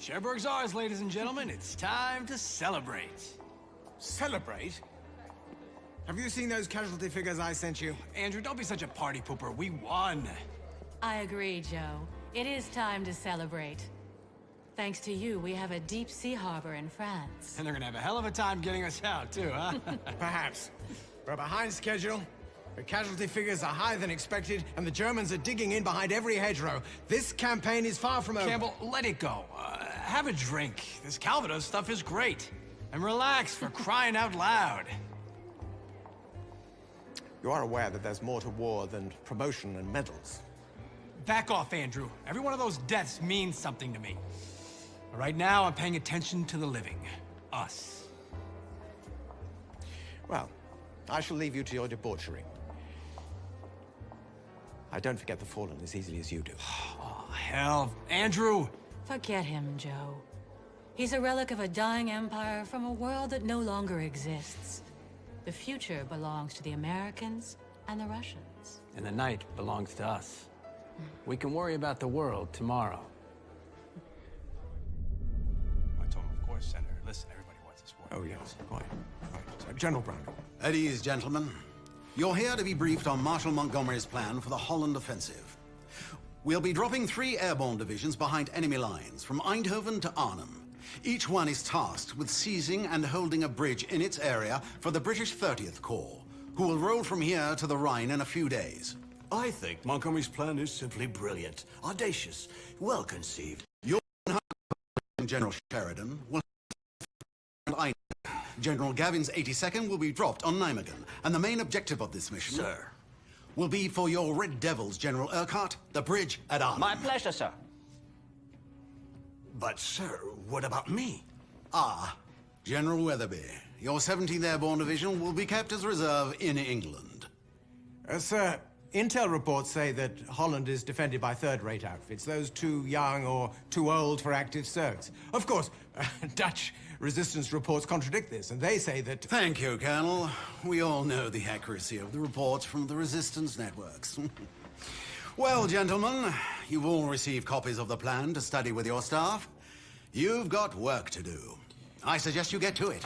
Cherbourg's ours, ladies and gentlemen. It's time to celebrate. Celebrate? Have you seen those casualty figures I sent you? Andrew, don't be such a party pooper. We won. I agree, Joe. It is time to celebrate. Thanks to you, we have a deep sea harbor in France. And they're gonna have a hell of a time getting us out, too, huh? Perhaps. We're behind schedule. The casualty figures are higher than expected, and the Germans are digging in behind every hedgerow. This campaign is far from over. Campbell, let it go. Have a drink. This Calvados stuff is great. And relax, for crying out loud. You are aware that there's more to war than promotion and medals. Back off, Andrew. Every one of those deaths means something to me. Right now, I'm paying attention to the living. Us. Well, I shall leave you to your debauchery. I don't forget the fallen as easily as you do. Oh, hell. Andrew! Forget him, Joe. He's a relic of a dying empire from a world that no longer exists. The future belongs to the Americans and the Russians. And the night belongs to us. We can worry about the world tomorrow. I told him, of course, Senator. Listen, everybody wants this war. Oh, yes, quite. General Brown. At ease, gentlemen. You're here to be briefed on Marshal Montgomery's plan for the Holland offensive. We'll be dropping 3 airborne divisions behind enemy lines, from Eindhoven to Arnhem. Each one is tasked with seizing and holding a bridge in its area for the British 30th Corps, who will roll from here to the Rhine in a few days. I think Montgomery's plan is simply brilliant, audacious, well conceived. Your General Sheridan will have General Gavin's 82nd will be dropped on Nijmegen, and the main objective of this mission, Sir, will be for your Red Devils, General Urquhart, the bridge at Arnhem. My pleasure, sir. but sir, what about me? General Weatherby, your 17th Airborne Division will be kept as reserve in England. Sir, intel reports say that Holland is defended by third-rate outfits, those too young or too old for active service. Of course, Dutch resistance reports contradict this, and they say that... Thank you, Colonel. We all know the accuracy of the reports from the resistance networks. Well, gentlemen, you've all received copies of the plan to study with your staff. You've got work to do. I suggest you get to it.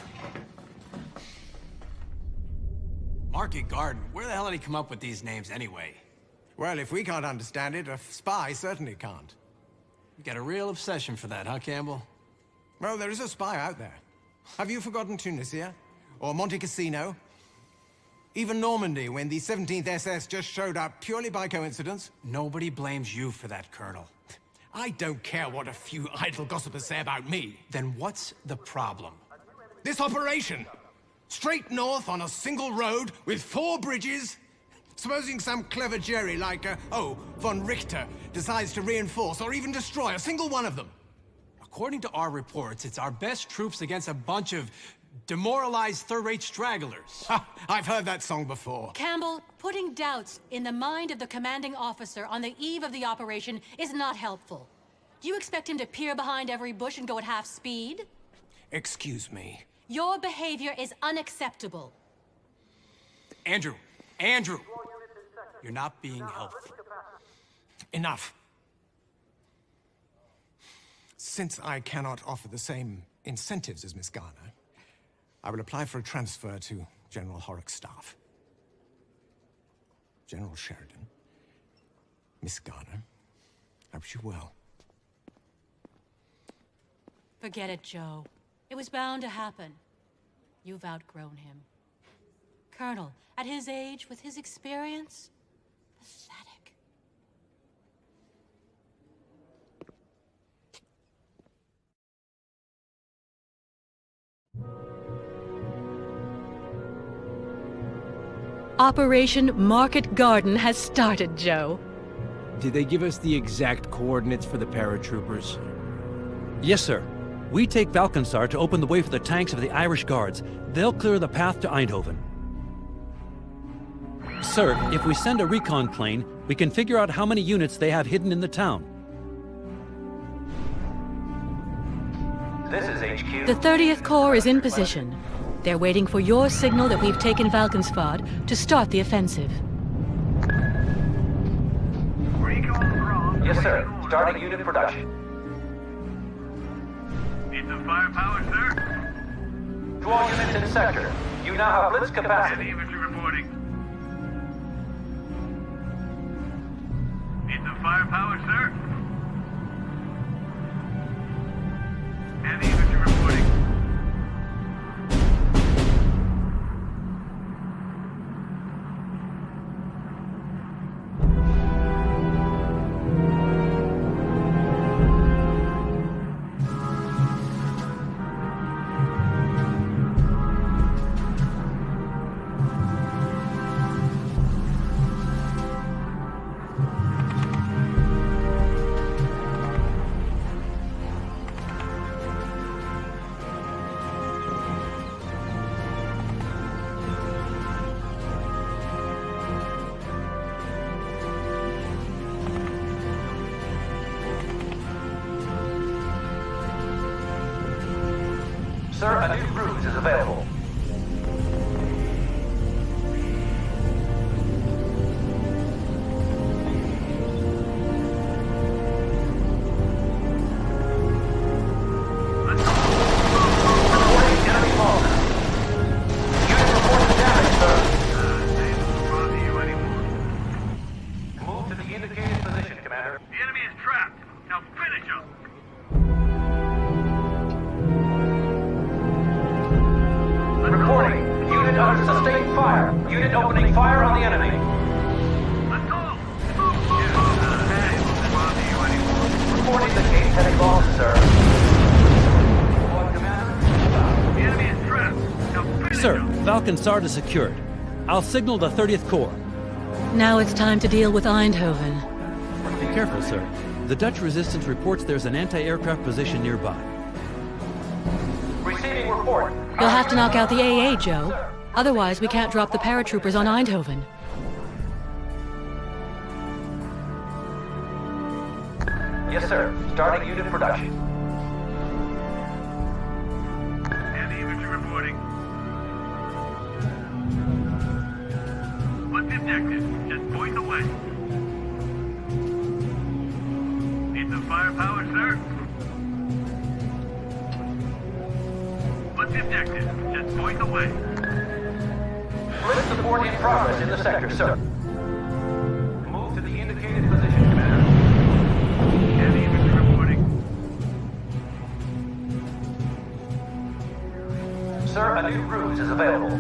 Market Garden. Where the hell did he come up with these names anyway? Well, if we can't understand it, a spy certainly can't. You got a real obsession for that, huh, Campbell? Well, there is a spy out there. Have you forgotten Tunisia? Or Monte Cassino? Even Normandy, when the 17th SS just showed up purely by coincidence? Nobody blames you for that, Colonel. I don't care what a few idle gossipers say about me. Then what's the problem? This operation! Straight north on a single road with 4 bridges? Supposing some clever Jerry like, von Richter decides to reinforce or even destroy a single one of them. According to our reports, it's our best troops against a bunch of demoralized third-rate stragglers. Ha! I've heard that song before. Campbell, putting doubts in the mind of the commanding officer on the eve of the operation is not helpful. Do you expect him to peer behind every bush and go at half speed? Excuse me. Your behavior is unacceptable. Andrew! You're not being helpful. Enough. Since I cannot offer the same incentives as Miss Garner, I will apply for a transfer to General Horrocks' staff. General Sheridan, Miss Garner, I wish you well. Forget it, Joe. It was bound to happen. You've outgrown him. Colonel, at his age, with his experience, pathetic. Operation Market Garden has started, Joe. Did they give us the exact coordinates for the paratroopers? Yes, sir. We take Valkensar to open the way for the tanks of the Irish Guards. They'll clear the path to Eindhoven. Sir, if we send a recon plane, we can figure out how many units they have hidden in the town. This is HQ. The 30th Corps is in position. They're waiting for your signal that we've taken Valkensvaard to start the offensive. Yes, sir. Starting unit production. firepower, sir? To all units in sector, you now have blitz capacity. Infantry reporting. Need some firepower, sir? Heavy infantry reporting. Sir, a new R.U.S.E is available. Reporting enemy losses. Unit reporting damage, sir. They won't bother you anymore. Move to the indicated position, Commander. The enemy is trapped. Now finish him. Reporting. Unit under sustained fire. Unit opening fire on the enemy. Let's go. Move. They won't bother you anymore. Reporting the case heavy losses, sir. Report, Commander. The enemy is trapped. Now finish Sir, him. Falcon Sard is secured. I'll signal the 30th Corps. Now it's time to deal with Eindhoven. Be careful, sir. The Dutch resistance reports there's an anti-aircraft position nearby. Receiving report. You'll have to knock out the AA, Joe. Otherwise, we can't drop the paratroopers on Eindhoven. Yes, sir. Starting unit production. Heavy infantry reporting. What's the objective? Just point the way. Need some firepower, sir? What's the objective? Just point the way. Blitz support in progress in the sector, sir. Move to the indicated position, Commander. Heavy infantry reporting. Sir, a new R.U.S.E is available.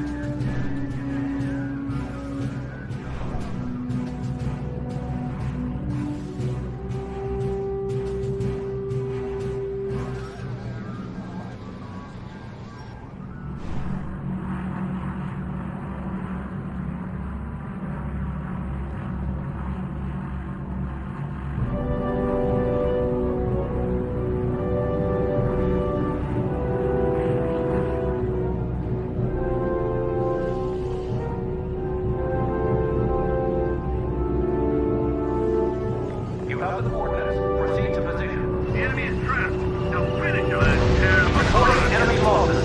You have the coordinates. Proceed to position. The enemy is trapped. Now finish him. Let's tear him Reporting apart. enemy losses.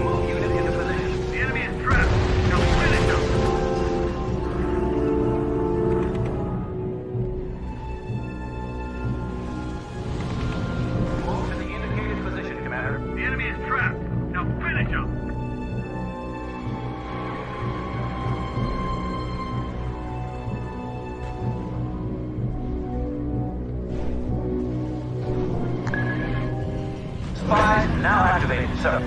Move unit into position. The enemy is trapped. Now finish him. Move to the indicated position, Commander. The enemy is trapped. Now finish him. Spies now activated, sir.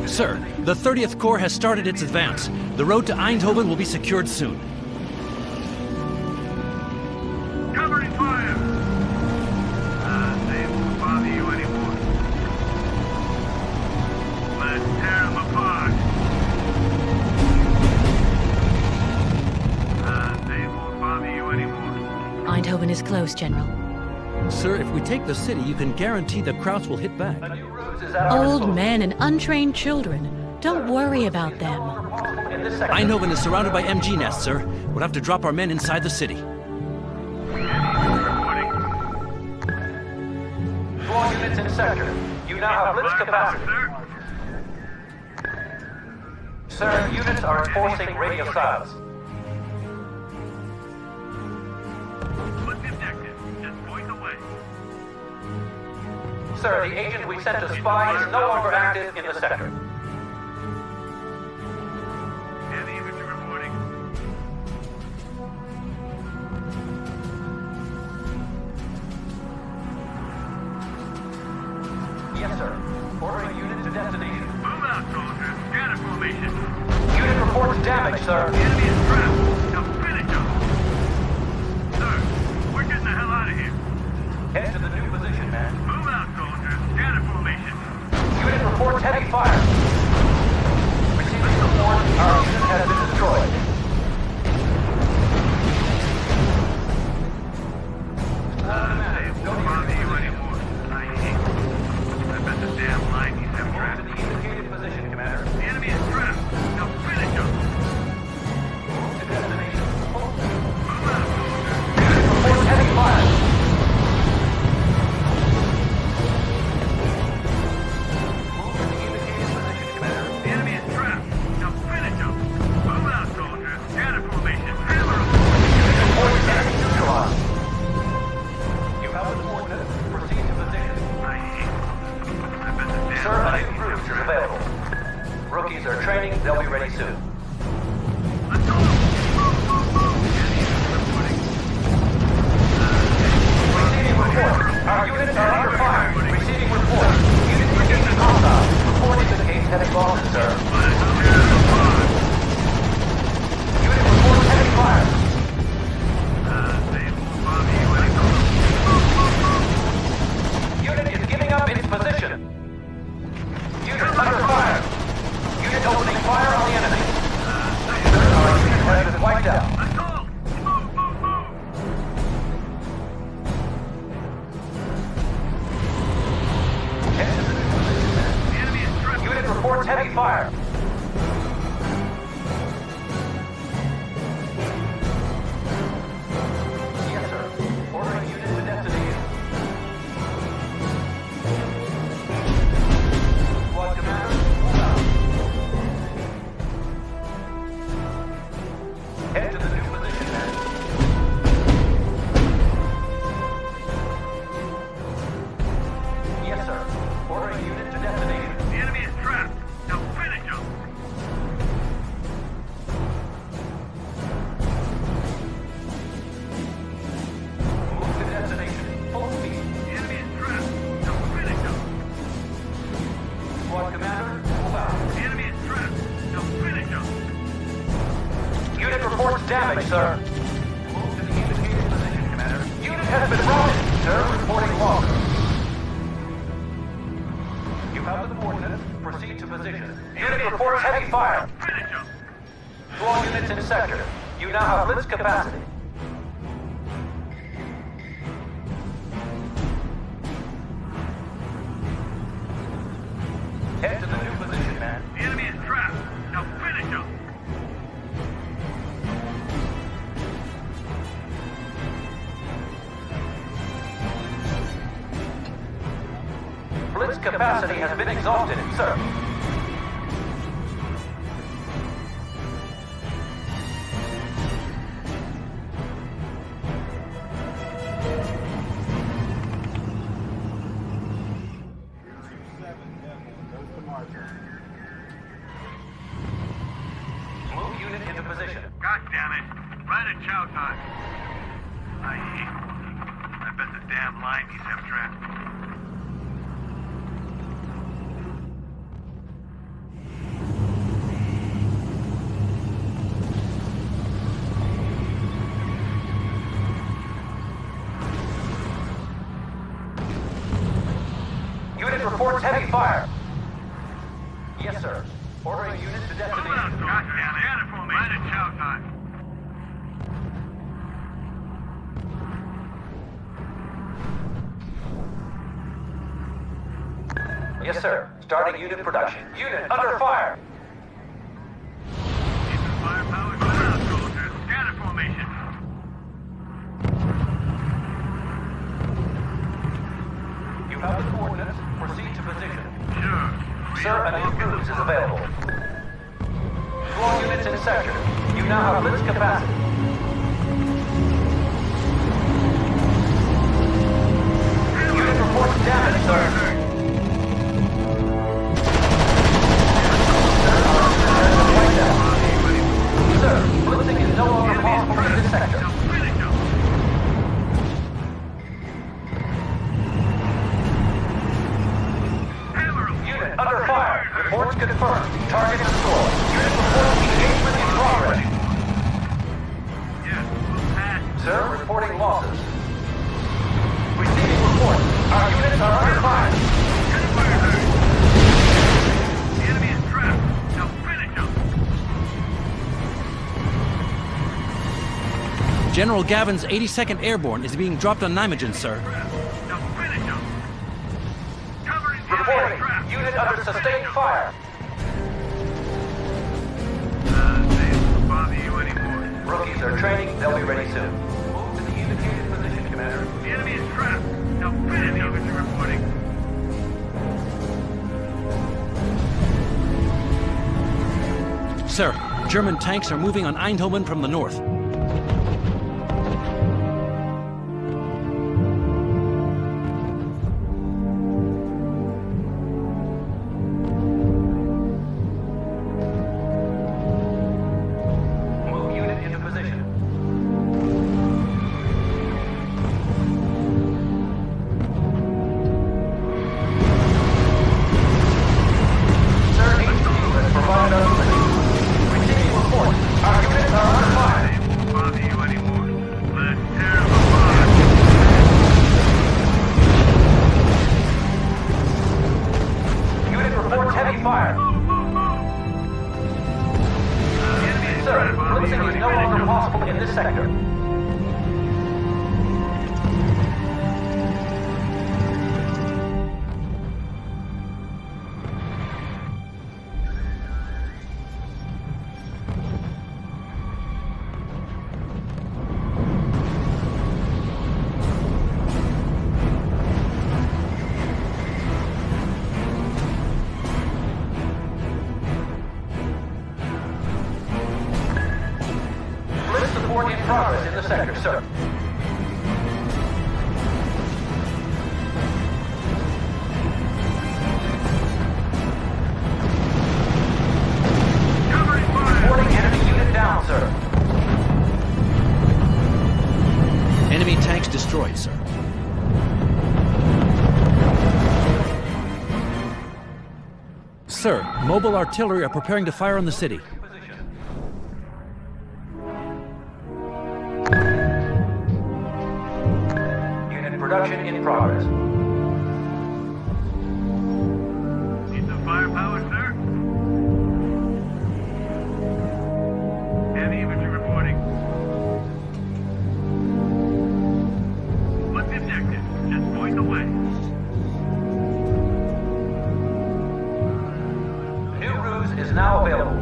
Sir, the 30th Corps has started its advance. The road to Eindhoven will be secured soon. Covering fire. They won't bother you anymore. Let's tear them apart. They won't bother you anymore. Eindhoven is close, General. Sir, if we take the city, you can guarantee the Krauts will hit back. A new R.U.S.E is at our Old disposal. men and untrained children. Don't worry about them. In this sector. Eindhoven is surrounded by MG nests, sir. We'll have to drop our men inside the city. Reporting. To all units in sector, you now have blitz Firepower, capacity. sir. Sir, units are enforcing radio silence. What's the objective? Just point the way. Sir, the agent we sent to spy is no longer active in the sector. Heavy infantry reporting. Yes, sir. Ordering unit to destination. Move out, soldiers. Scanner formation. Unit reports damage, sir. The enemy is trapped. Now finish them. Sir, we're getting the hell out of here. Head to the new position, man. Move out, soldiers. Scanner formation. Unit reports heavy fire. Receiving report, our unit has been destroyed. Won't bother you anymore. I hate you. I bet the damn line he's have Move trapped. to the indicated position, Commander. The enemy is trapped. Now finish him. Move to destination. Move out, soldiers. Unit reports heavy fire. Move to the indicated position, Commander. The enemy is trapped. Now finish him. Move out, soldiers. Scanner formation. Hammer him. Reports enemy neutralized. You have the coordinates. Proceed to position. I hate you. I bet the damn Sir, a line new he's cruise have is trapped. available. Rookies are training. They'll be ready soon. Let's go. Move, move, move. Enemy reporting. Receiving report. Our units are under fire. Receiving report. Unit engaging hostile. Report indicates heavy losses, sir. Unit reports heavy fire. Unit is giving up its position. Unit under fire. Unit opening fire on the enemy. Sir, our unit has been wiped out. Let's go. Move, move, move. Head to the new position, man. The enemy is trapped. Unit reports heavy fire. Yes, sir. Ordering unit to destination. Squad commander, move out. Head to the new position, man. Yes, sir. Ordering unit to destination. The enemy is trapped. Now finish him. Move to destination. Full speed. The enemy is trapped. Now finish him. Squad commander, move out. The enemy is trapped. Now finish him. Unit reports damage, sir. Move to the indicated position, Commander. Unit has been routed. Sir, reporting loss. You have the coordinates. Proceed to position. Unit reports heavy fire. Finish him. To all units in sector. You now have blitz capacity. Head to the new position, man. The enemy is trapped. Now finish him. Blitz capacity has been exhausted, sir. Move unit into position. God damn it. Right at chow time. I hate you. I bet the damn line he's have trapped. Unit reports heavy fire. Yes, sir. Ordering unit to Move out, destination. soldiers. God damn it. Scanner formation. Right at chow time. Yes, sir. Starting unit production. Unit under fire. Keep the firepower. Move out, soldiers. Scanner formation. You have the coordinates. Proceed to position. Sure. Sir, a new cruise is available. To all units in sector, you now have blitz capacity. Unit reports damage, sir. Sir, blitzing is no longer possible in this sector. Unit under fire. Reports confirmed. Target destroyed. Unit reporting engagement in progress. Sir, reporting losses. Receiving report. Our units are under fire. The enemy is trapped. Now finish him. General Gavin's 82nd Airborne is being dropped on Nijmegen, sir. Now finish him. Covering the enemy Reporting. trap. Unit under sustained fire. They won't bother you anymore. Rookies are training. They'll be ready soon. Move to the indicated position, Commander. The enemy is trapped. Now finish him. Reporting. Sir, German tanks are moving on Eindhoven from the north. Move unit into position. Sir, HQ has provided us with receiving report. Our units are under fire. They won't bother you anymore. Let's tear them apart. Unit reports heavy fire. The enemy is Sir, trapped. blitzing is no longer possible in this sector. Blitz support in progress in the sector, sir. Covering fire. Reporting enemy unit down, sir. Enemy tanks destroyed, sir. Sir, mobile artillery are preparing to fire on the city. Unit production in progress. Need some firepower, sir? Heavy infantry reporting. What's the objective? Just point the way. New ruse is now available.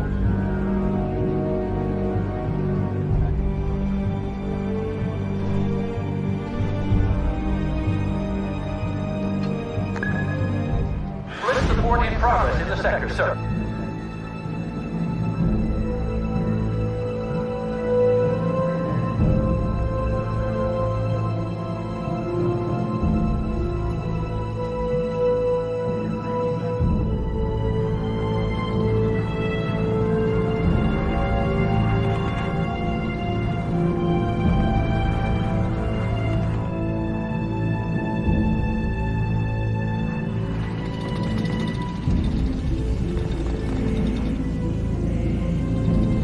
Blitz support in progress in the sector, sir.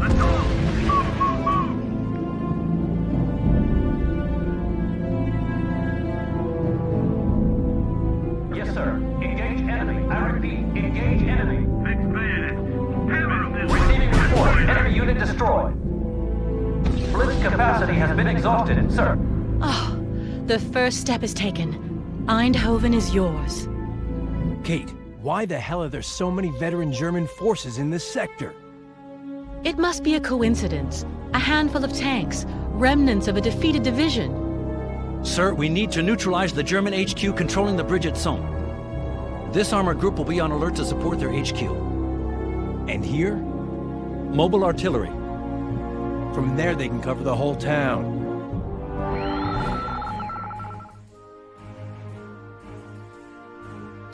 Let's go. Move, move, move. Yes, sir. Engage enemy. I repeat, engage enemy. Fix bayonet. Hammer him this Receiving report. Enemy unit destroyed. Blitz capacity has been exhausted, sir. Oh, the first step is taken. Eindhoven is yours. Kate, why the hell are there so many veteran German forces in this sector? It must be a coincidence. A handful of tanks, remnants of a defeated division. Sir, we need to neutralize the German HQ controlling the bridge at Somme. This armored group will be on alert to support their HQ. And here? Mobile artillery. From there they can cover the whole town.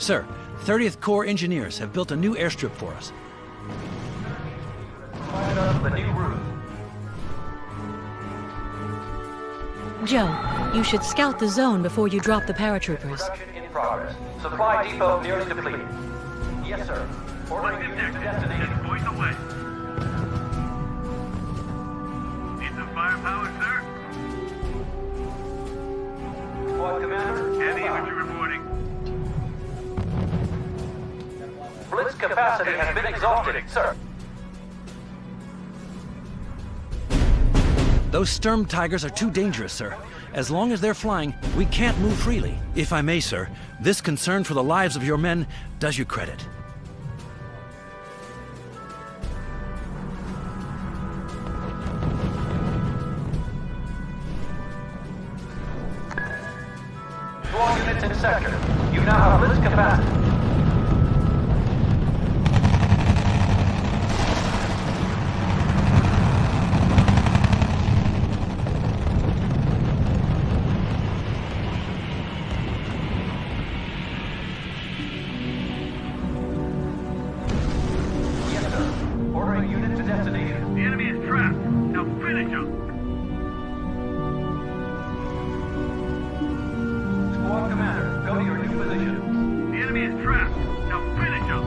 Sir, 30th Corps engineers have built a new airstrip for us. Find us the new route. Joe, you should scout the zone before you drop the paratroopers. Production in progress. Supply depot nearly depleted. Yes, sir. Ordering unit to destination. Just point the way. Need some firepower, sir? Squad commander. Heavy infantry reporting. Blitz capacity has been exhausted, sir. Those Sturm Tigers are too dangerous, sir. As long as they're flying, we can't move freely. If I may, sir, this concern for the lives of your men does you credit. All units in sector. You now have blitz capacity. Yes, sir. Ordering unit to destination. The enemy is trapped. Now finish him. Squad commander, go to your new position. The enemy is trapped. Now finish him.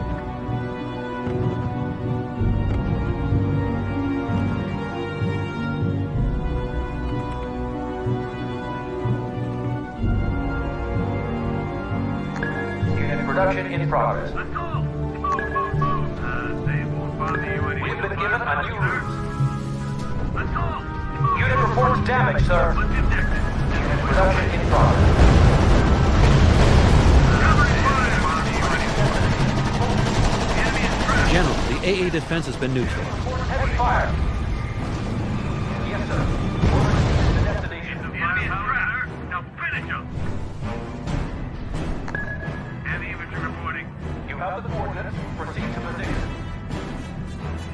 Unit production in progress. Let's go. Move, move, move. They won't bother you anymore. We've been given a new route. Let's go. Move. Unit reports damage, sir. What's the objective? Unit production in progress. Covering fire. Bother you anymore. The enemy is trapped. General, the AA defense has been neutral. Report heavy fire. Yes, sir. Ordering unit to destination. The enemy is trapped. Now finish him. Heavy infantry reporting. You have the coordinates. Proceed to position.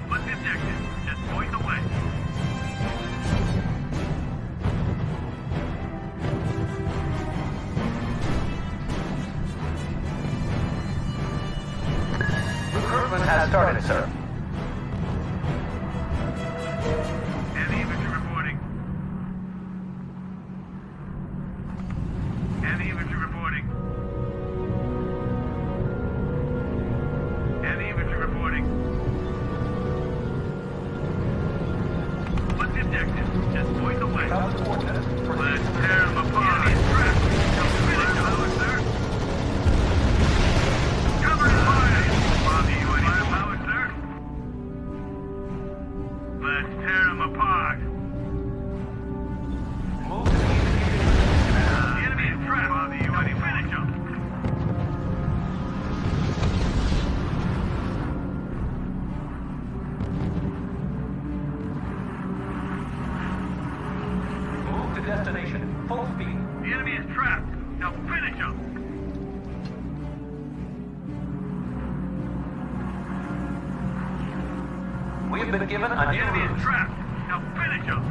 What's the objective? Just point the way. Recruitment has started, sir. Heavy infantry reporting. Heavy infantry reporting. Heavy infantry reporting. What's the objective? Just point the way. You have the coordinates. Let's Proceed to tear position. them apart. The enemy is trapped. Now finish him, sir. Covering fire. Bother you any firepower, sir? Let's tear them apart. Move to the unit. The enemy is trapped. Bother you any finish him. Move to destination. Full speed. The enemy is trapped. Now finish him. We have been given a The new enemy is route. trapped. Now finish him.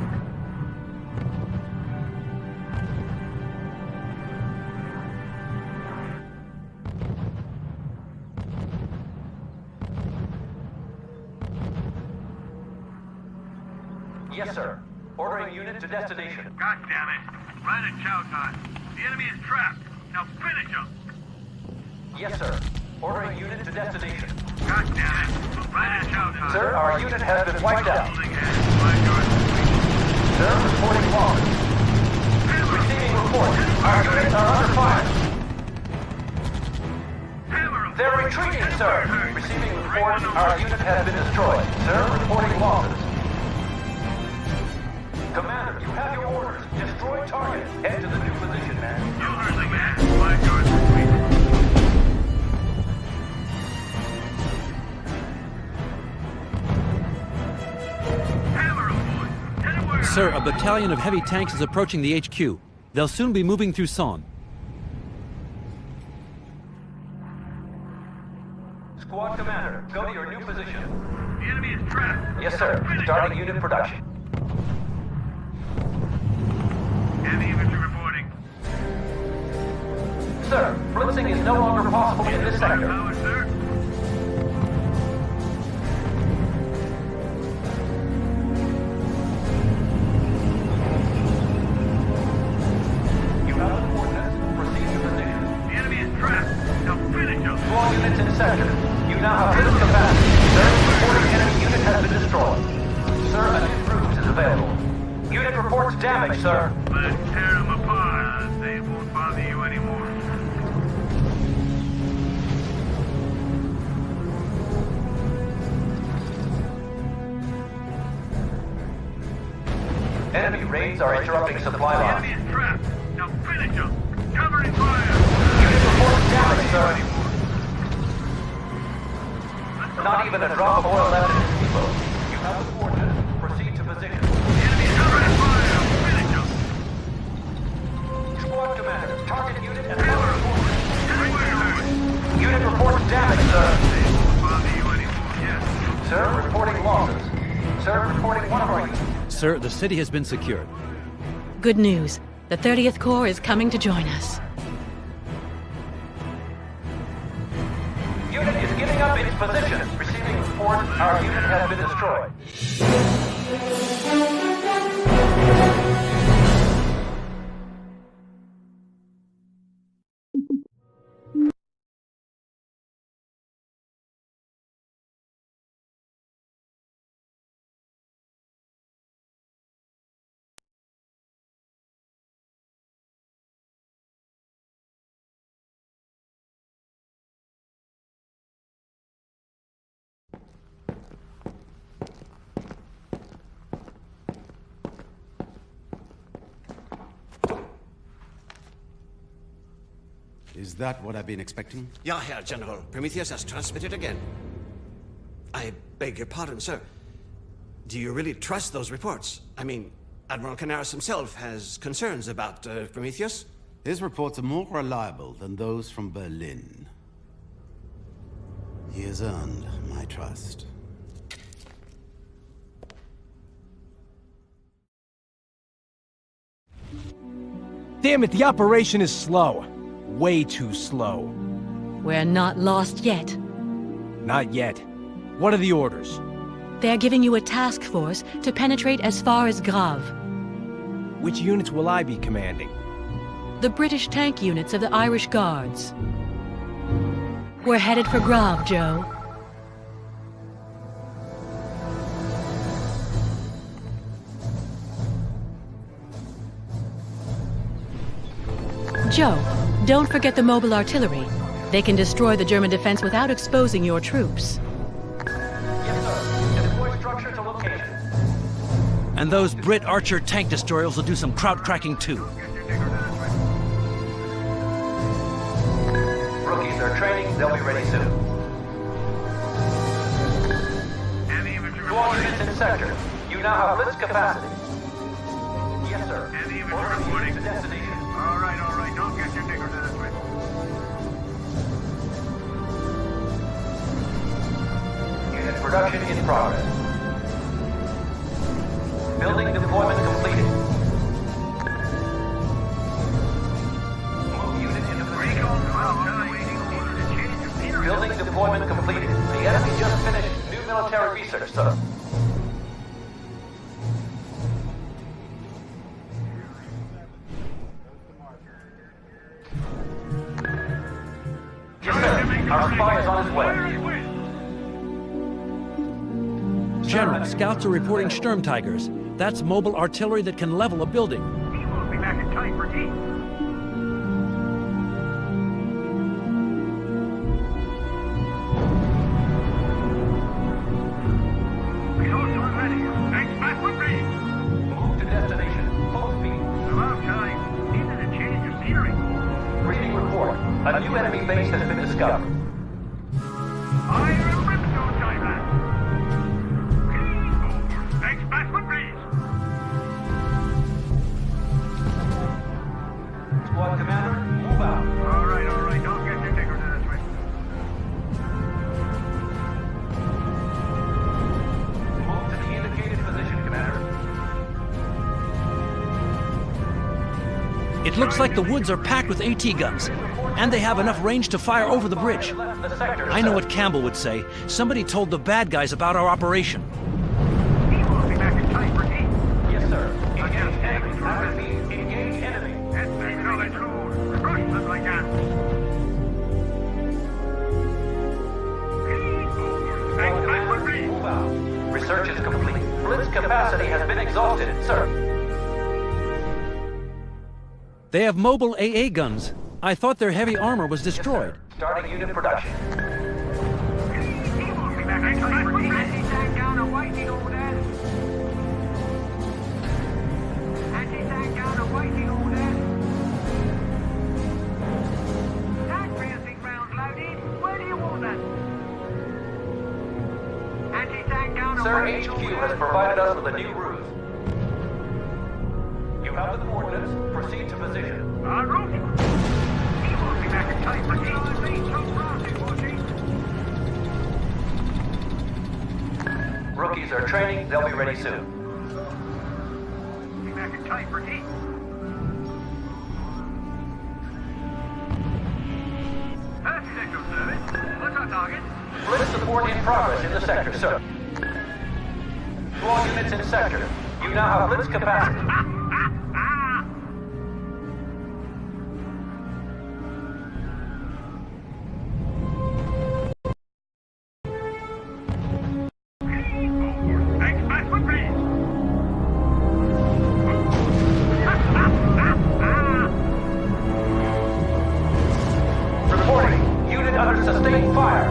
Yes, sir. Ordering unit to destination. God damn it. Right at chow time. The enemy is trapped. Now finish him. Yes, sir. Ordering unit to destination. God damn it. Right at chow time. Sir, our unit has been wiped out. Holding hands. My God. Sir, reporting loss. Receiving report. Our units are under fire. Hammer 'em. They're retreating, sir. Receiving report. Our unit has been destroyed. Sir, reporting losses. Commander, you have your orders. Destroy target. Head to the new position, man. You heard the man. My God. Sweet. Hammer 'em, boys. Head away. Sir, a battalion of heavy tanks is approaching the HQ. They'll soon be moving through Son. Squad commander, go to your new position. The enemy is trapped. Yes, sir. Starting unit production. Heavy infantry reporting. Sir, blitzing Landing is no longer possible in this sector. Power, sir. You have the coordinates. Proceed to position. The enemy is trapped. Now finish him. To all units in sector, you now have lift capacity. Sir, reporting enemy unit has been destroyed. Sir, a new cruise is available. Unit reports damage, sir. Let's tear them apart. They won't bother you anymore. Enemy raids are interrupting supply The lines. enemy is trapped. Now finish him. Covering fire. Unit reports damage, sir. Not even a drop of oil left in this depot. You have the coordinates. Proceed to position. The enemy is covering fire. Finish him. Squad commander, target unit and Taylor, power forward. Taylor. Unit reports damage, sir. They won't bother you anymore. Yes. Sir, reporting losses. Sir, reporting one of our units. Sir, the city has been secured. Good news. The 30th Corps is coming to join us. Unit is giving up its position. Receiving report, our unit has been destroyed. Is that what I've been expecting? Ja, Herr General. Prometheus has transmitted again. I beg your pardon, sir. Do you really trust those reports? I mean, Admiral Canaris himself has concerns about Prometheus. His reports are more reliable than those from Berlin. He has earned my trust. Damn it, the operation is slow. Way too slow. We're not lost yet. Not yet. What are the orders? They're giving you a task force to penetrate as far as Grave. Which units will I be commanding? The British tank units of the Irish Guards. We're headed for Grave, Joe. Joe, don't forget the mobile artillery. They can destroy the German defense without exposing your troops. Yes, sir. Deploy structure to location. And those Brit Archer tank destroyers will do some kraut cracking too. Rookies are training. They'll be ready soon. Any infantry To all reporting. units in sector, you now have blitz capacity. Yes, sir. Any infantry Order reporting. units to destination. All right, all right. Don't get your digger to this way. Unit production in progress. Building deployment completed. Move unit into position. Waiting order to change your scenery. Building deployment completed. The enemy just finished new military research, sir. Yes, sir. Our spy is on his way. General, scouts are reporting Sturm Tigers. That's mobile artillery that can level a building. He won't be back in time for tea. Resource on ready. Thanks back with me. Move to destination. Full speed. About time. Needed a change of scenery. Reading report. A new enemy base has been discovered. Fire and brimstone time lapse. Clean over. Thanks back with breeze. Squad commander, move out. All right, all right. Don't get your digger to this way. Move to the indicated position, commander. It looks like the woods are packed with AT guns. And they have enough range to fire over the bridge. Left the sector, I know sir. what Campbell would say. Somebody told the bad guys about our operation. He won't be back in time, Ricky. Yes, sir. Engage enemy. I repeat, engage enemy. That's acknowledged. Crush them like that. Move out. Research is complete. Blitz capacity has been exhausted, sir. They have mobile AA guns. I thought their heavy armor was destroyed. Starting unit production. He won't be back in time, Ricky. Anti-tank down awaiting orders. Anti-tank down awaiting orders. Tank piercing rounds loaded. Where do you want them? Anti-tank down Sir, awaiting HQ orders. has provided us with a new ruse. You have the coordinates. Proceed to position. R.U.S.E. He won't be back in time, Ricky. Rookies are training. They'll be ready soon. Be back in time, Ricky. That's Echo Service. What's our target? Blitz support in progress in the sector, sir. To all units in sector, you now have blitz capacity. Thanks, back with me. Reporting. Unit under sustained fire.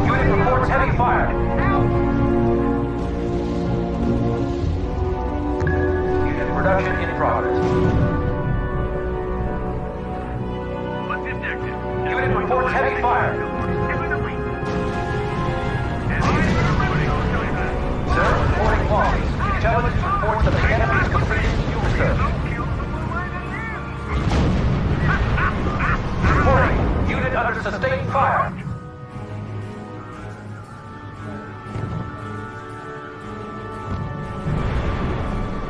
Unit reports heavy fire. Unit production in progress. What's the objective? Unit reports heavy fire. Sir, reporting losses. Intelligence reports that the enemy is completing fuel research. Reporting. Unit under sustained fire.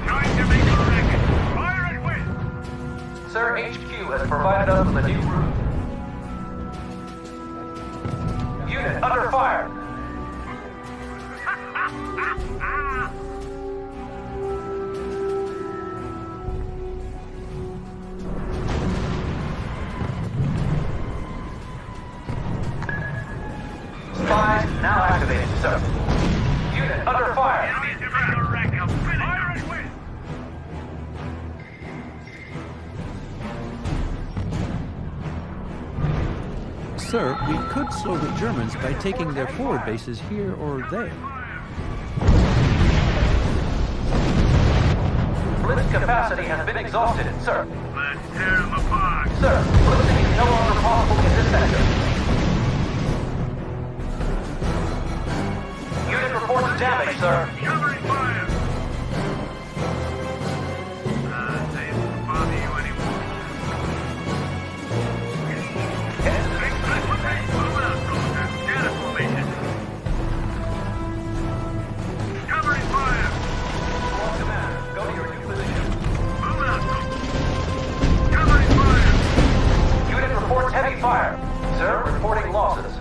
Trying to make a racket. Fire and win. Sir, HQ has provided us with a new route. Unit under fire. Spies now activated, sir. Unit under fire. Enemies to make a racket. Fire and win. Sir, we could slow the Germans by taking their forward bases here or there. Blitz capacity has been exhausted, sir. Let's tear them apart. Sir, blitzing is no longer possible in this sector. Unit reports damage, sir. Covering fire. They won't bother you anymore. Move out, soldier. Get a formation. Covering fire. All command, go to your new position. Move out, soldier. Covering fire. Unit reports heavy fire. Sir, reporting losses.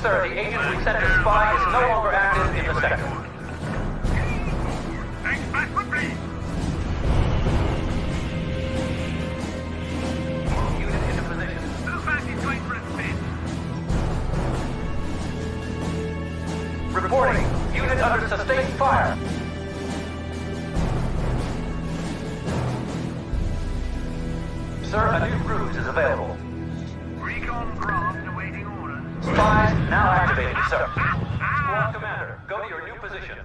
Sir, the agent we sent to spy is no longer active in the sector. Thanks, back with me. Unit into position. Move back and wait for a spin. Reporting. Unit under sustained fire. Sir, a new ruse is available. Recon Grant awaiting orders. Spies now activated, sir. Squad commander, go to your new position.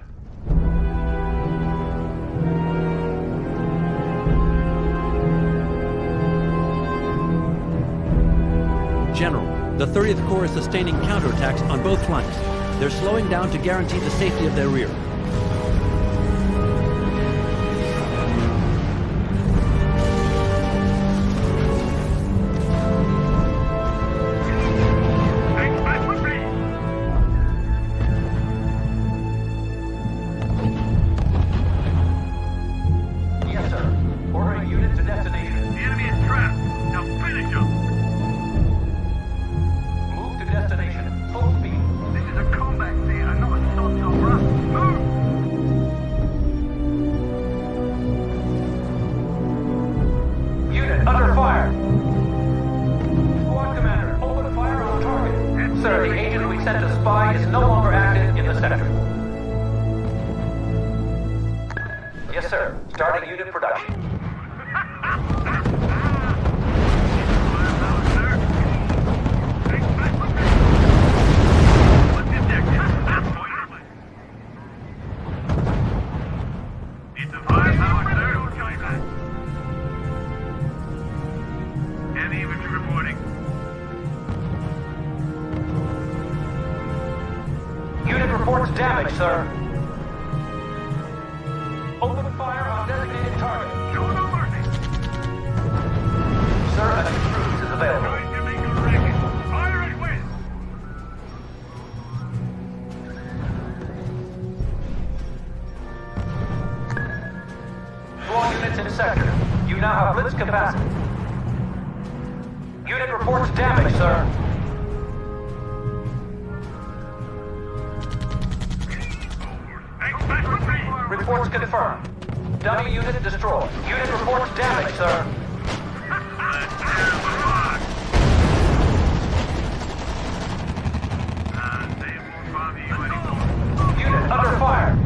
General, the 30th Corps is sustaining counterattacks on both flanks. They're slowing down to guarantee the safety of their rear. Thanks, back with me. Sir, the agent we sent to spy is no longer active in the sector. Yes, sir. Starting unit production. Unit reports damage, sir. Open fire on designated target. Show no mercy. Sir, a new cruise is available. Fire at will. All units in sector. You now have blitz capacity. Unit reports damage, sir. Reports confirmed. Dummy unit destroyed. Unit reports damage, sir. Unit under fire.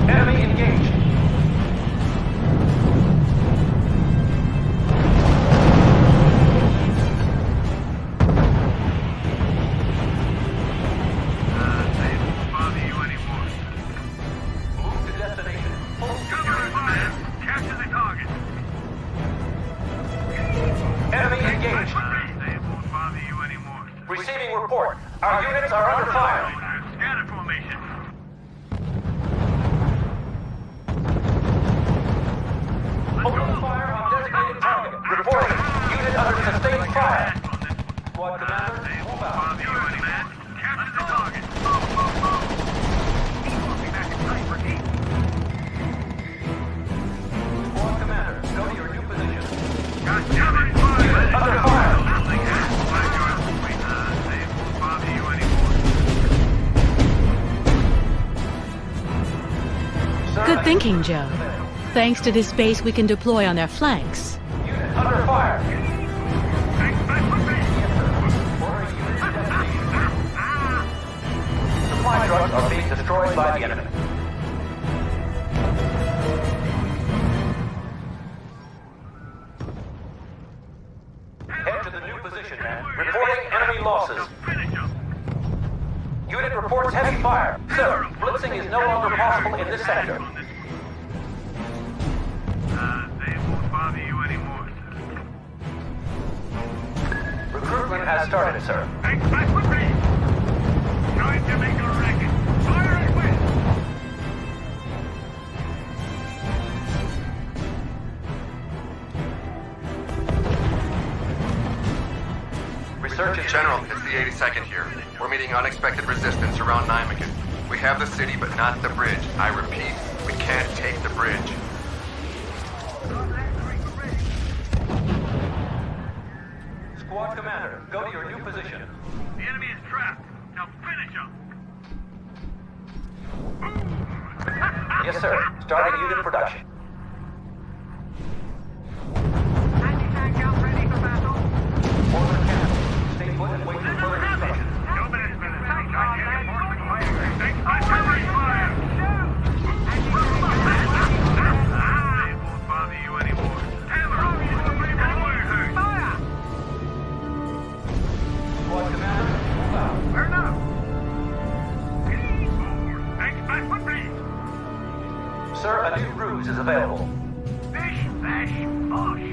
Enemy engaged. Move to destination. Capture the target. Enemy engaged. They won't bother you anymore. Receiving report. Our units are under fire. Scatter formation. Open fire on designated target. Reporting. Unit under sustained fire. Squad commander, move out. Bother you anymore. Capture the target. Squad commander, go to your new position. Got cover fire. Unit under fire. They won't bother you anymore. Sir, Good thinking, Joe. Thanks to this base, we can deploy on their flanks. Unit under fire. Supply trucks are being destroyed by the enemy. Head to the new position, man. Reporting enemy losses. Finish them. Unit reports heavy fire. Sir, blitzing is no longer possible in this sector. They won't bother you anymore. Recruitment has started, sir. Back with me. Trying to make a racket. Fire at will. Research is... General, it's the 82nd here. We're meeting unexpected resistance around Nijmegen. We have the city, but not the bridge. I repeat, we can't take the bridge. Squad commander, go to your new position. The enemy is trapped. Now finish him. Yes, sir. Starting unit production. Anti-tank out ready for battle. Order cannon. Stay put and wait for further instructions. They won't bother you anymore. Squad commander, move out. Burn up. Thanks, back with me. Sir, a new ruse is available. Bish, bash, bosh.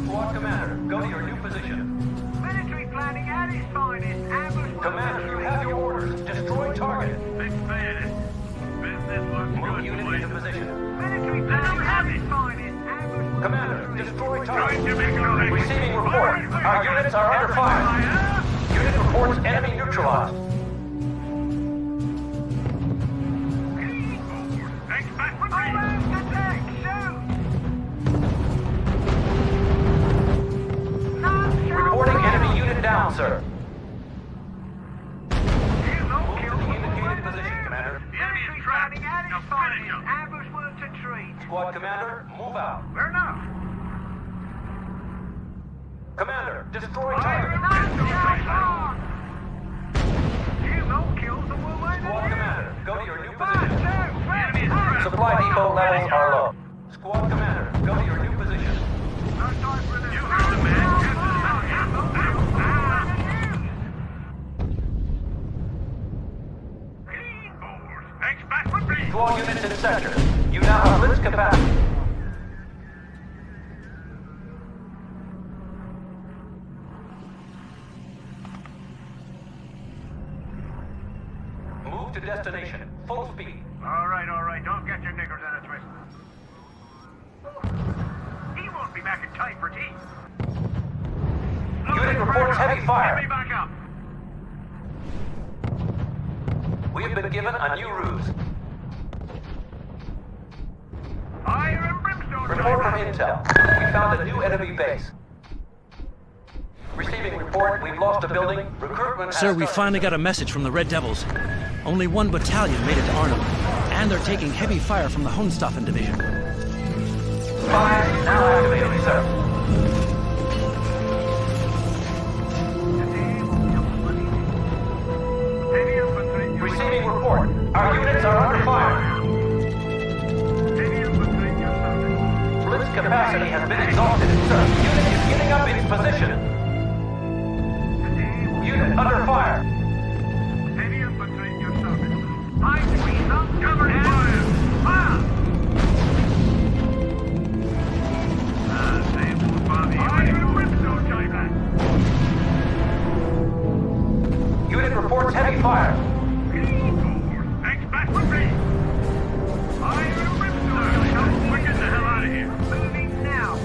Squad commander, go to your new position. Military planning at its finest. Ambush. Commander, you have your orders. Destroy target. Big fan. Business looks Move good. unit into position. Military planning at its finest. Ambush. Commander, destroy Trying target. to make a racket. Receiving report. Our units are under fire. Unit reports enemy neutralized. Thanks, back with me. Attack, shoot. Reporting enemy unit down, sir. Kill, no Move to kill. the indicated position, Commander. The enemy is trapped. Now finish him. Ambush one to treat. Squad commander, move out. Where now? Commander, destroy Fire target. You know kills the woman. Squad commander, go to your new Fire, position. enemy is trapped. Supply depot levels are low. Squad commander, go to your new position. No time for this. You heard the man. Thanks back for me. To all units in sector, you now have blitz capacity. Move to destination, full speed. All right. Don't get your knickers in a twist. He won't be back in time for tea. Unit reports heavy Get fire. me back up. We have been given a new ruse. Fire and brimstone. Report from Intel. We found a new enemy base. Receiving report, we've lost a building. Recruitment has Sir, we started. finally got a message from the Red Devils. Only one battalion made it to Arnhem, and they're taking heavy fire from the Hohenstaufen division. Spies now activated, sir. Heavy infantry. Receiving report. Our units are under fire. Heavy infantry. Blitz capacity has been exhausted, sir. Unit is getting up its position. Unit under fire. Heavy infantry. Five degrees up. Cover and fire. Fire. Same old Bobby. Fire and brimstone, Joyman. Unit reports heavy fire. Thanks back for me. Fire and brimstone. We're getting the hell out of here. Moving now.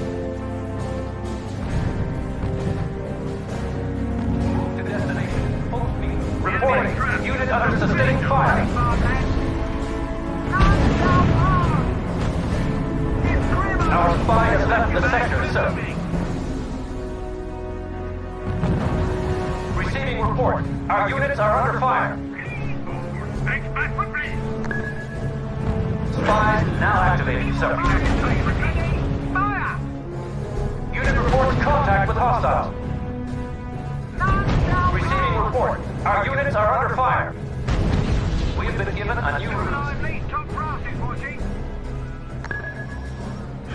Move to destination. Full speed. Reporting. Unit under sustained fire. Our spy has left the sector, sir. Receiving report. Our units are under fire. Thanks back for me. Spies now activated, sir. Fire. Unit reports contact with hostiles. Receiving report. Our units are under fire. We have been given a new ruse.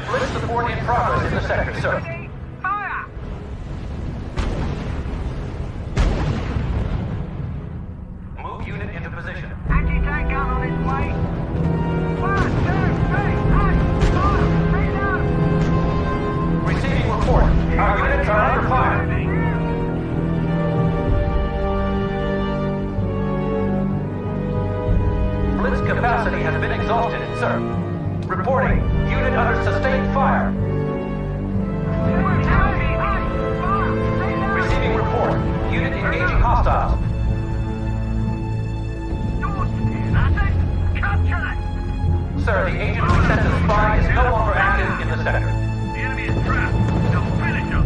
Blitz support in progress in the sector, sir. Fire. Move unit into position. Anti-tank gun on its way. 1, 2, 3, 8, fire. Reload. Receiving report. Our units are under fire. Blitz capacity has been exhausted, sir. Reporting. Unit under sustained fire. Receiving report. Unit engaging hostiles. Sir, the agent we sent to spy is no longer active in the sector. The enemy is trapped. Now finish him.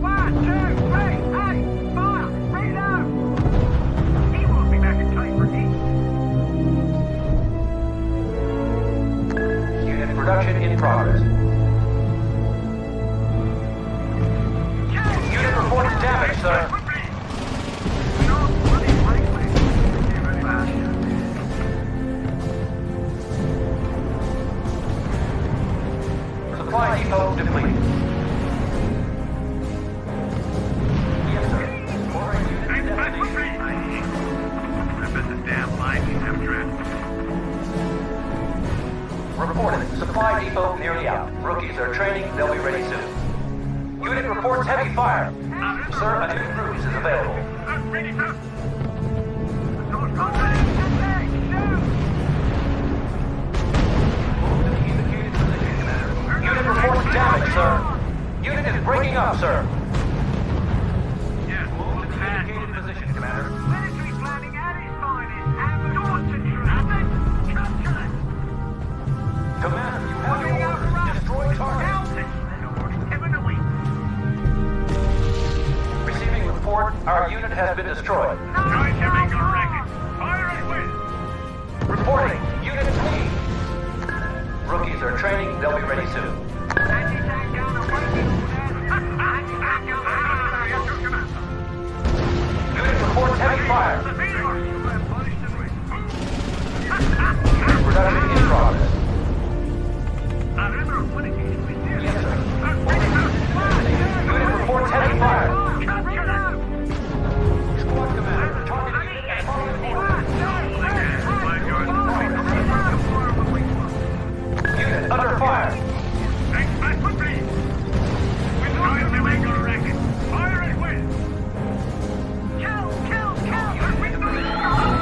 One, two, three, eight, fire, reload. He won't be back in time for tea. Unit production in progress. Unit reports damage, sir. Supply depot depleted. Yes, sir. Ordering unit to destination. I bet the damn line needs them trapped. Reported. Supply depot nearly out. Rookies are training. They'll be ready soon. Unit reports heavy fire. Sir, a new ruse is available. Ready, sir. Move to the indicated position, Commander. Unit reports damage, sir. Unit is breaking up, sir. Yeah, Move to the indicated position, Commander. military planning at its finest. And concentrate. Capture it. Commander, you have your orders. Destroy target. Given a week. Receiving report. Our unit has been destroyed. Trying to make a racket. Fire at will. Reporting. Unit clean. Rookies are training. They'll be ready soon. Anti-tank gun awaiting orders. Anti-tank gun awaiting orders. Unit reports heavy fire. Production in progress. Yes, sir. Unit reports heavy fire. Squad commander, target unit at target point. Unit under fire. We're trying to make a racket. Fire at will.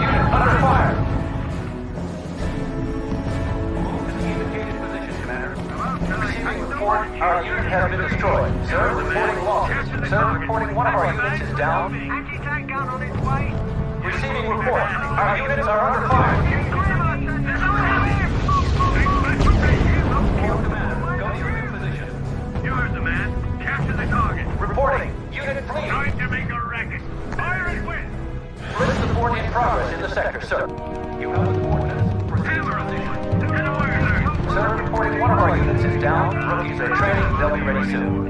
Unit under fire. Move to the indicated position, Commander. Receiving report, our unit has been destroyed. Sir, reporting losses. Sir, reporting one of our units is down. Anti-tank gun on its way. Receiving report, our units are under fire. Commander, go to your new position. You heard the man. Capture the target. Reporting, unit fleet. Trying to make a racket. Fire at will. Blitz support in progress in the sector, sir. You have the coordinates. Proceed to position. Get away, sir. Sir, reporting one of our units is down. Rookies are training. They'll be ready soon.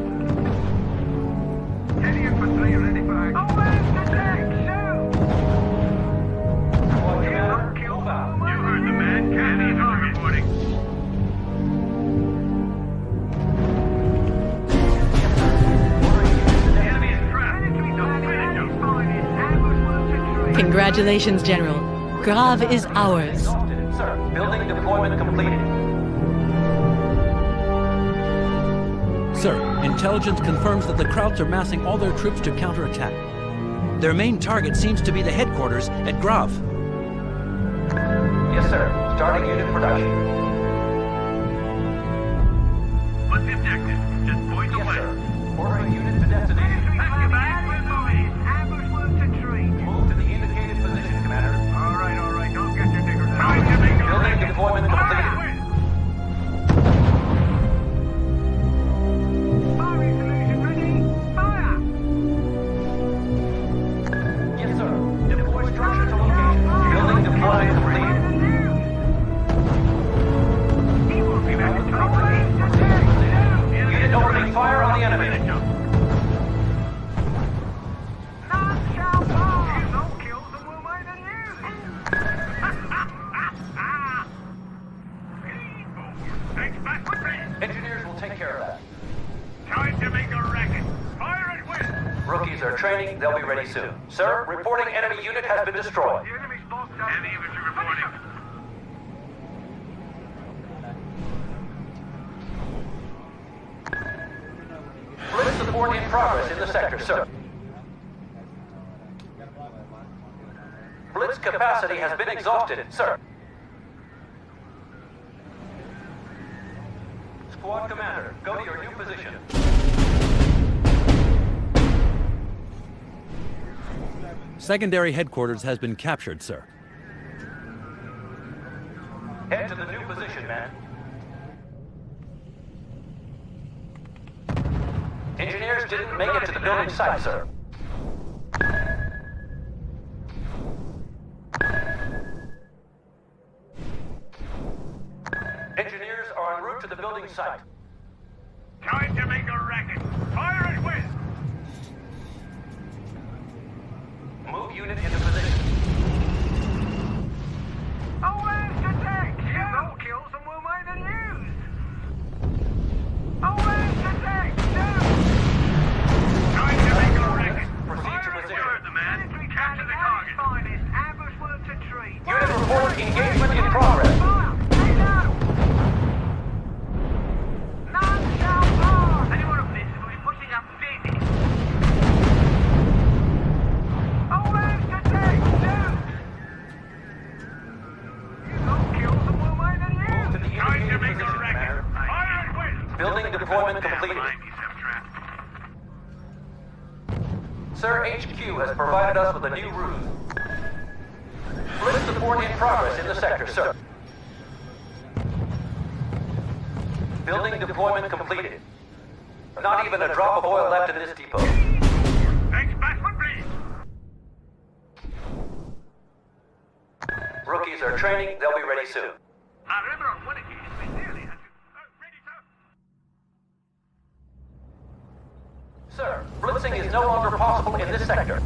Heavy infantry ready for action. Oh, where's the tank? Shoot! Squad commander, move out. You heard the man. Capture the target. Reporting. The enemy is trapped. Don't finish him. Congratulations, General. Grav is ours. Exhausted, sir. Building deployment completed. Sir, intelligence confirms that the Krauts are massing all their troops to counterattack. Their main target seems to be the headquarters at Grav. Yes, sir. Starting unit production. What's the objective? Just point the Yes, way. sir. Ordering unit to destination. Pack your bags. We're moving. Ambush will to treat. Move to the indicated position, Commander. All right. Don't get your diggers out. Trying to make a Building racket. deployment completed. Firing solution ready. Fire. Yes, sir. Deploy structure to location. Building deployment completed. He will be back in trouble. Unit opening fire on the enemy. None shall pass. No kills and we'll make the news. Thanks back with me. Engineers will take care of that. Time to make a racket. Fire at will. Rookies are training. They'll be ready soon. Sir, reporting enemy unit has been destroyed. The enemy's bossed up. Heavy infantry reporting. Blitz support in progress in the sector, sir. Blitz capacity has been exhausted, sir. Squad commander, go to your new position. Secondary headquarters has been captured, sir. Head to the new position, man. Engineers didn't make it to the building site, sir. Engineers are en route to the building site. Time to make a racket. Fire at will. Move unit into position. Oh, where's the tank? No kills and we'll make the news. Oh, where's the tank? Time to make a racket. Proceed to position. You heard the man. Capture the target. Finest. Ambush will to treat. Unit report engagement in progress. Fire. Stay down. None shall pass. Anyone of this will be pushing up big. Oh, where's the tank? No kills and we'll make the news. Move to the Time to indicated make a position, racket. Commander. Fire at will. Building deployment completed. Sir, HQ has provided us with a new ruse. Blitz support in progress in the sector, sir. Building deployment completed. Not even a drop of oil left in this depot. Thanks, Bassman, please. Rookies are training. They'll be ready soon. I remember on one occasion we nearly had to... ready, sir. Sir, blitzing is no longer possible in this sector.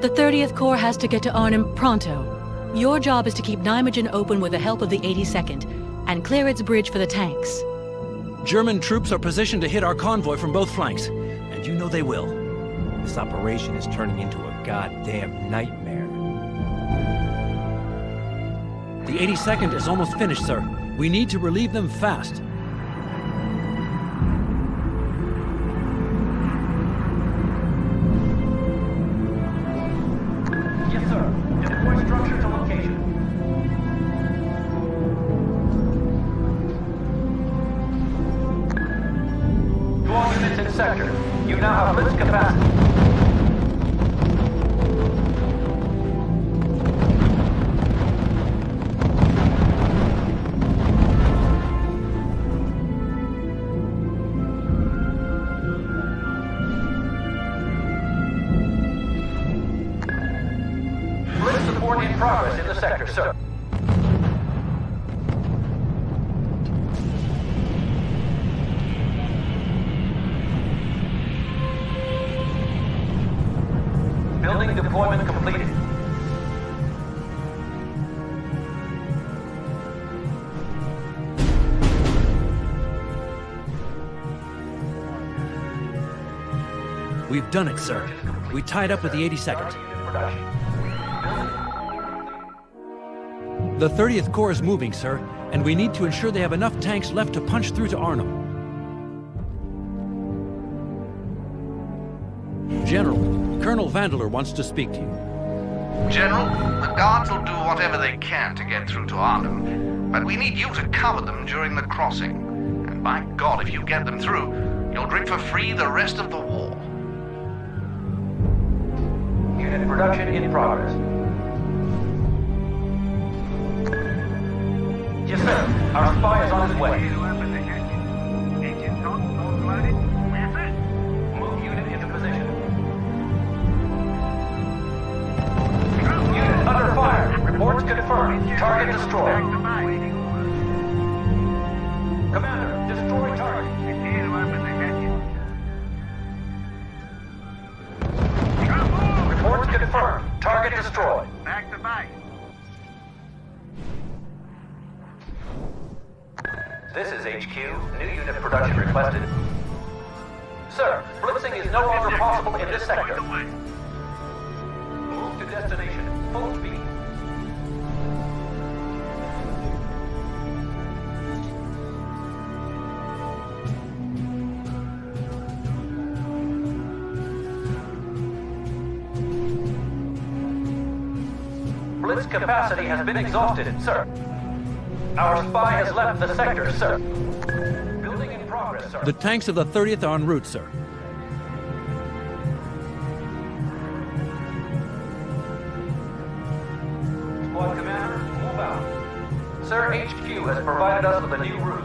The 30th Corps has to get to Arnhem pronto. Your job is to keep Nijmegen open with the help of the 82nd, and clear its bridge for the tanks. German troops are positioned to hit our convoy from both flanks, and you know they will. This operation is turning into a goddamn nightmare. The 82nd is almost finished, sir. We need to relieve them fast. Yes, sir. Deploy structure to location. To all units in sector, you now have blitz capacity. Blitz support in progress in the sector, sir. Building deployment completed. We've done it, sir. We tied up with the 82nd. Production. The 30th Corps is moving, sir, and we need to ensure they have enough tanks left to punch through to Arnhem. General, Colonel Vandeler wants to speak to you. General, the guards will do whatever they can to get through to Arnhem, but we need you to cover them during the crossing. And by God, if you get them through, you'll drink for free the rest of the war. Unit production in progress. Yes, sir. Our spy is on his way. Engine top, all loaded. Where's that? Move unit into position. Unit under fire. Reports confirmed. Target destroyed. Commander, destroy target. It's here to open the hatches. Reports confirmed. Target destroyed. Back to base. This is HQ. New unit production requested. Sir, blitzing is no longer possible in this sector. Move to destination. Full speed. Blitz capacity has been exhausted, sir. Our spy has left the sector, sir. Building in progress, sir. The tanks of the 30th are en route, sir. Squad commander, move out. Sir, HQ has provided us with a new route.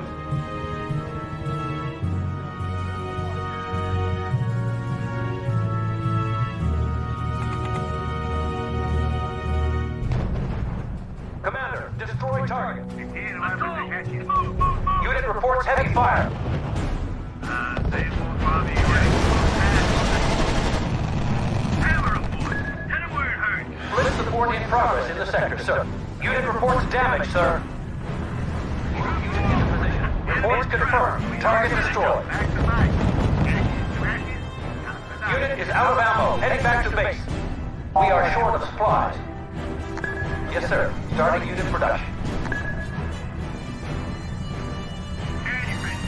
Commander, destroy target. It's here to open the hatches. Move, move, move. Unit reports heavy fire. There's more fire than you ready. Hammer aboard. Tell them where it hurts. Blitz support in progress in the sector, sir. Unit reports damage, sir. Unit in position. Reports confirmed. Target destroyed. Back to base. Hatches. Unit is out of ammo. Heading back to base. We are short of supplies. Yes, sir. Starting unit production.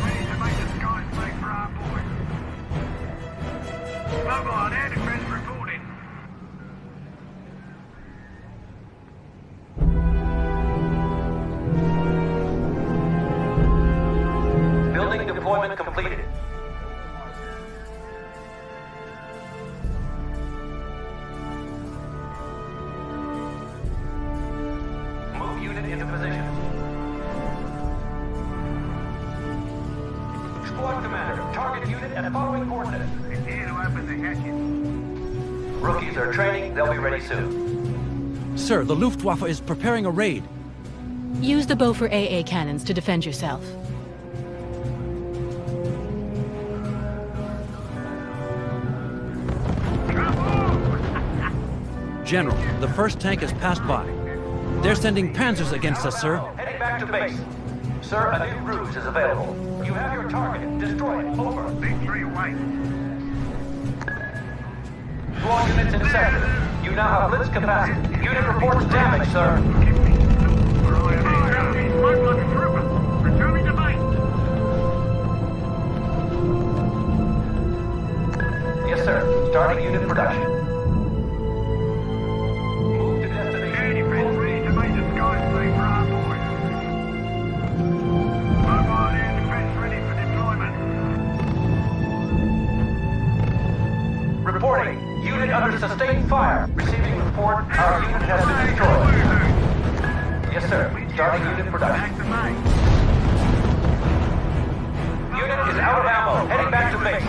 Ready to make a sky play for our boys. deployment completed. Move unit into position. Squad commander, target unit at following coordinates. Here to open the hatches. Rookies are training, they'll be ready soon. Sir, the Luftwaffe is preparing a raid. Use the Beaufort AA cannons to defend yourself. General, the first tank has passed by. They're sending panzers against us, sir. Heading back to base. Sir, a new ruse is available. You have your target. Destroy it. Over. Victory white. Squad units in sector. You now have blitz capacity. Unit reports damage, sir. Smoke like a trooper. Returning to base. Yes, sir. Starting unit production. Move to destination. Ready to make the skyscraper our boys. Mobile air defense ready for deployment. Reporting. Unit under sustained fire. Receiving report. Our unit has been destroyed. Yes, sir. Starting unit production. Back to base. Unit is out of ammo. Heading back to base.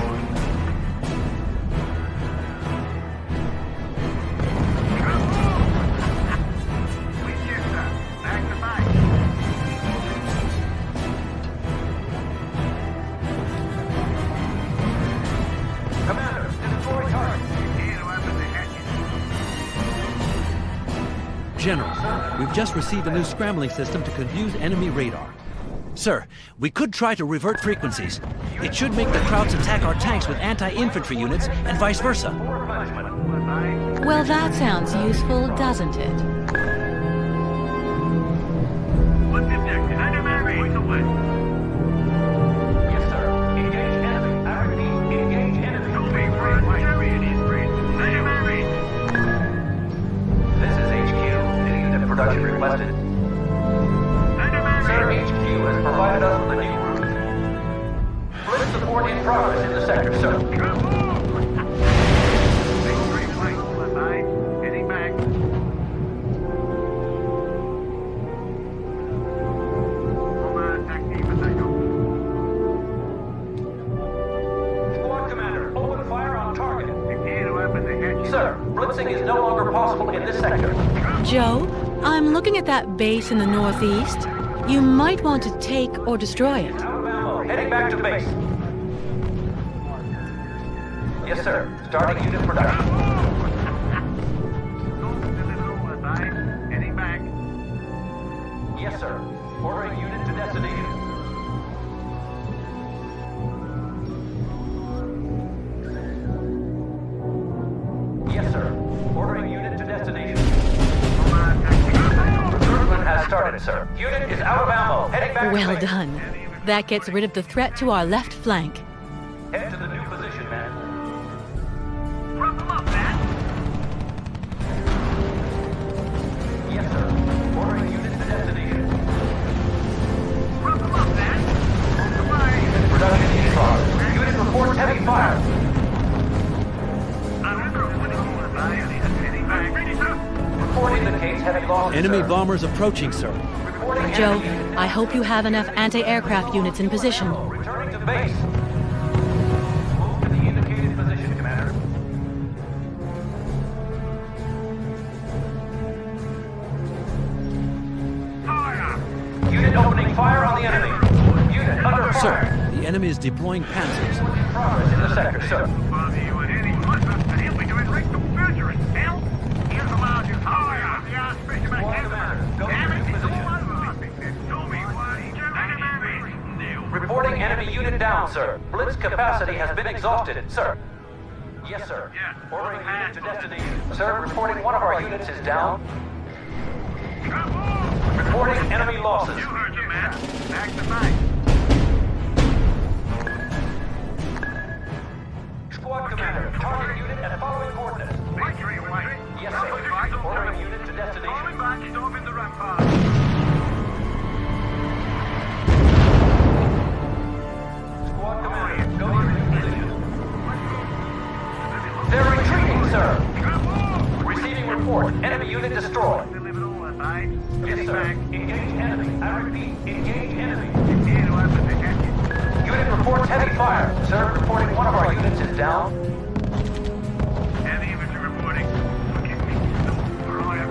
Winchester. Back to base. Commander, destroy target. Here to open the hatches. General, we've just received a new scrambling system to confuse enemy radar. Sir, we could try to revert frequencies. It should make the Krauts attack our tanks with anti-infantry units and vice versa. Well, that sounds useful, doesn't it? What's the objective? Enemy to west. Yes, sir. Engage enemy. I repeat, engage enemy. Chariot is red. Enemy. This is HQ. New unit production requested. Sir, HQ has provided us with a new route. Blitz support in progress in the sector, sir. Victory white. Heading back. Bomber active for takeoff. Squad commander, open fire on target. Here to open the hatches. Sir, blitzing is no longer possible in this sector. Joe, I'm looking at that base in the northeast. You might want to take or destroy it. Out of ammo. Heading back to base. Yes, sir. Starting unit production. Heading back. Yes, sir. Ordering unit to destination. Yes, sir. Ordering unit to destination. Recruitment has started, sir. Unit is out of ammo. Heading back to Well base. done. That gets rid of the threat to our left flank. Head to the new position, man. Prop them up, man. Yes, sir. Ordering unit to destination. Prop them up, man. Unit production in progress. Unit reports heavy fire. Heading back. Ready, sir. Report indicates heavy losses, Enemy sir. bombers approaching, sir. Reporting Joe, enemy unit. I hope you have enough anti-aircraft units in position. Returning to base. Move to the indicated position, Commander. Fire. Unit opening fire on the enemy. Unit under Sir, fire. the enemy is deploying panzers. Progress in the sector, sir. Father, you were heading closer, and he'll be doing rectal surgery. Hell, here's the largest fire. The Archbishop of Squad Canada. commander, go Damn to it, it's position. all over. Show me why. Reporting enemy unit down, sir. Blitz capacity has been exhausted, sir. Yes, sir. Yeah. Ordering unit to destination. Sir, reporting one of our units is down. Reporting enemy losses. You heard the man. Back to base. Squad commander, target unit at following coordinates. Victory away. Yes, sir. Ordering unit to destination. Falling back, stop in the rampart. heavy fire. Sir, reporting one of our units is down. Heavy infantry reporting. Give me for I am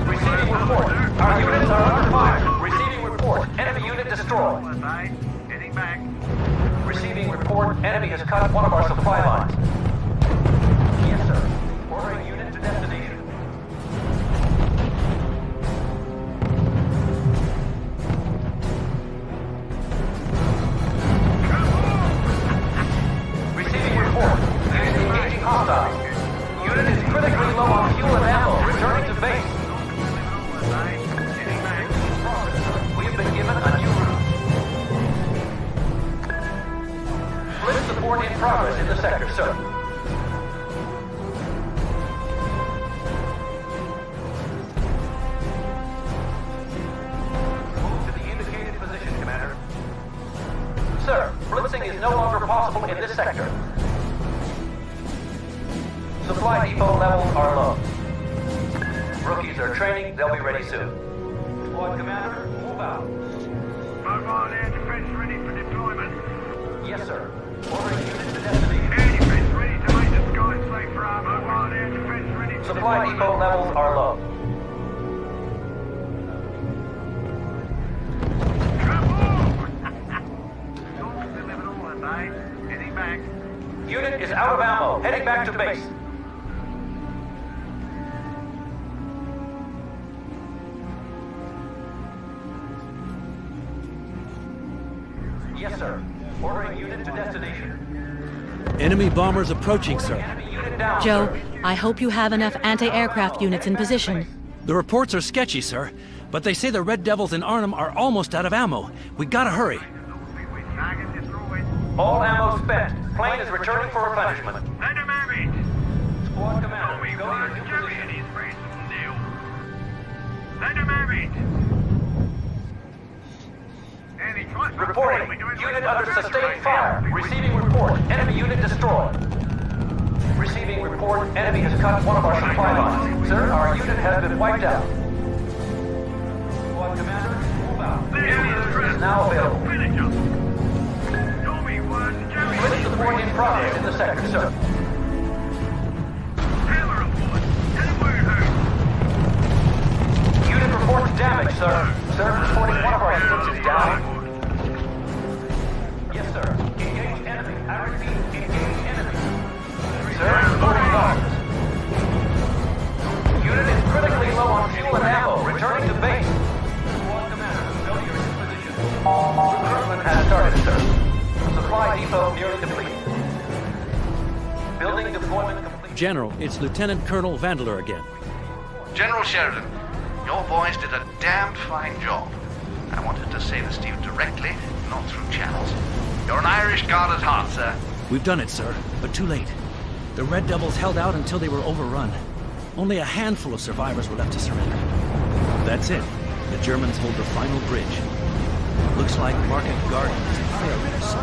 Receiving report. Our units are under fire. Receiving report. Enemy unit destroyed. Heading back. Receiving report. Enemy has cut one of our supply lines. Yes, sir. Ordering unit to destination. Receiving report. Unit engaging hostiles. Unit is critically low on fuel and ammo. Returning to base. We have been given a new route. Split support in progress in the sector, sir. Move to the indicated position, Commander. Sir, blitzing is no longer possible in this sector. Supply depot levels are low. Rookies are training, they'll be ready soon. Squad Commander, move out. Mobile air defense ready for deployment. Yes, sir. Ordering unit to destination. Air defense ready to make the sky safe for our mobile air defense ready for Supply depot levels are low. Heading back. Unit is out of ammo, heading back to base. Yes, sir. Ordering unit to destination. Enemy bombers approaching, sir. Enemy unit down, Joe, sir. I hope you have enough anti-aircraft units in position. The reports are sketchy, sir, but they say the Red Devils in Arnhem are almost out of ammo. We gotta hurry. Target destroyed. All ammo spent. Plane is returning for replenishment. Let them have it. Squad Commander, We go to want your new Germany position. is friends now. Let them have it. Any choice? Reporting. Unit under sustained fire. Receiving report. Enemy unit destroyed. Receiving report. Enemy has cut one of our supply lines. Sir, our unit has been wiped out. Squad Commander, move out. Unit is now available. Finish up. Tommy 1, Jerry. Split support in progress in the sector, sir. Hammer report. Tell him where it hurts. Unit reports damage, sir. Sir, reporting one of our units is down. Yes, sir. Engage enemy. I repeat, engage enemy. Sir, reporting losses. Unit is critically low on fuel and ammo. Returning to base. Squad Commander, go to your new position. Recruitment has started, sir. Supply depot nearly complete. Building deployment complete. General, it's Lieutenant Colonel Vandeler again. General Sheridan, your boys did a damned fine job. I wanted to say this to you directly, not through channels. You're an Irish god at heart, sir. We've done it, sir, but too late. The Red Devils held out until they were overrun. Only a handful of survivors were left to surrender. That's it. The Germans hold the final bridge. Looks like Market Garden is in failure.